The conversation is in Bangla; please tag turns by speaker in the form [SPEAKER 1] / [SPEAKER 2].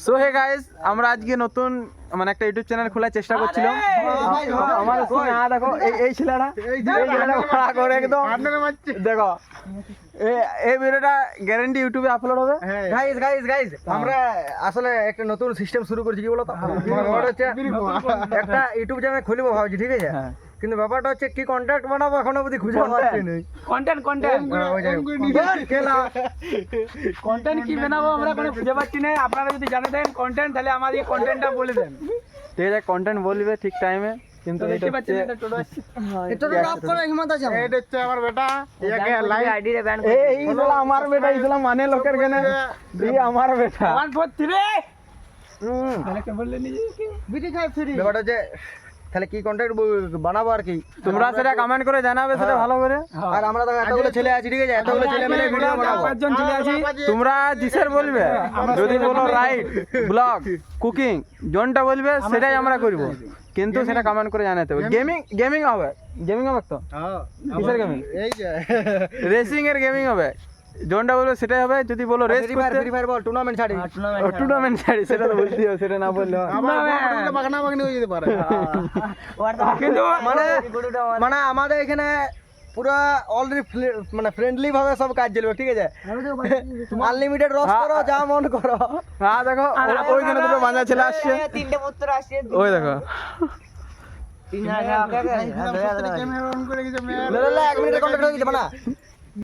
[SPEAKER 1] সো হে গাইস, আমরা আজকে নতুন মানে একটা ইউটিউব চ্যানেল খোলার চেষ্টা করছিলাম। আমার সঙ্গে দেখো এই ছেলেটা ভাড়া করে একদম দেখো এই ভিডিওটা গ্যারান্টি ইউটিউবে আপলোড হবে।
[SPEAKER 2] গাইস আমরা আসলে একটা নতুন সিস্টেম শুরু করছি, কি বলতো, হচ্ছে একটা ইউটিউব চ্যানেল খুলবো ভাবছি, ঠিক আছে, কিন্তু ব্যাপারটা হচ্ছে কি কন্টেন্ট বানাবো এখনো অবধি খুঁজে পাচ্ছি না।
[SPEAKER 3] কন্টেন্ট কি বানাবো আমরা কোনো খুঁজে পাচ্ছি না। আপনারা যদি জানে দেন কন্টেন্ট, তাহলে আমাদের কন্টেন্টটা বলে দেন।
[SPEAKER 1] ঠিক আছে, কন্টেন্ট বলবে ঠিক টাইমে, কিন্তু
[SPEAKER 3] দেখতে পাচ্ছেন এটা টোটো আসছে।
[SPEAKER 2] এটা তো অফ করে হিম্মত আছে আমার।
[SPEAKER 4] এটা হচ্ছে আমার বেটা, একে লাইভ
[SPEAKER 2] আইডি রে ব্যান
[SPEAKER 1] এই হলো আমার বেটা, এই হলো মানে লোকের কেনে দিয়ে আমার বেটা।
[SPEAKER 3] 1 4 3 তাহলে কে বললেন নিজে
[SPEAKER 2] বিটি খাই ফ্রি। ব্যাপারটা হচ্ছে তাহলে কি কন্টেন্ট বানাবো আর কি,
[SPEAKER 1] তোমরা সেটা কমেন্ট করে জানাবে সেটা ভালো করে।
[SPEAKER 2] আর আমরা তো এতগুলো ছেলে আছি, ঠিক আছে, এতগুলো ছেলে মিলে ভিডিও বানাবো।
[SPEAKER 3] 5 জন চলে আসি।
[SPEAKER 1] তোমরা জিসের বলবে, যদি বলো রাইড ব্লগ কুকিং জোনটা বলবে সেটাই আমরা করব, কিন্তু সেটা কমেন্ট করে জানাতে হবে। গেমিং হবে তো, কিসের গেমিং?
[SPEAKER 4] এই যে
[SPEAKER 1] রেসিং এর গেমিং হবে, জোনটা বলবে সেটাই হবে। যদি বলো রেস
[SPEAKER 2] ফ্রি ফায়ার বল টুর্নামেন্ট ছাড়ি,
[SPEAKER 1] টুর্নামেন্ট ছাড়ি, সেটা তো বলতে হবে, সেটা না বললে হয়।
[SPEAKER 4] আমার বাগনা বাগনি হয়ে যেতে পারে।
[SPEAKER 2] কিন্তু মানে আমাদের এখানে পুরো অলরেডি মানে ফ্রেন্ডলি ভাবে সব কাজ চলবে, ঠিক আছে, আনলিমিটেড রস করো, যা মন করো।
[SPEAKER 1] হ্যাঁ দেখো ওইখানে দুটো বাঁধা ছেলে আসছে,
[SPEAKER 2] তিনটে পুত্র আসছে,
[SPEAKER 1] ওই দেখো।
[SPEAKER 4] ক্যামেরা অন করে গেছে মেয়ে।
[SPEAKER 2] 1 মিনিটের কন্টাক্ট হয়ে গেছে, মানে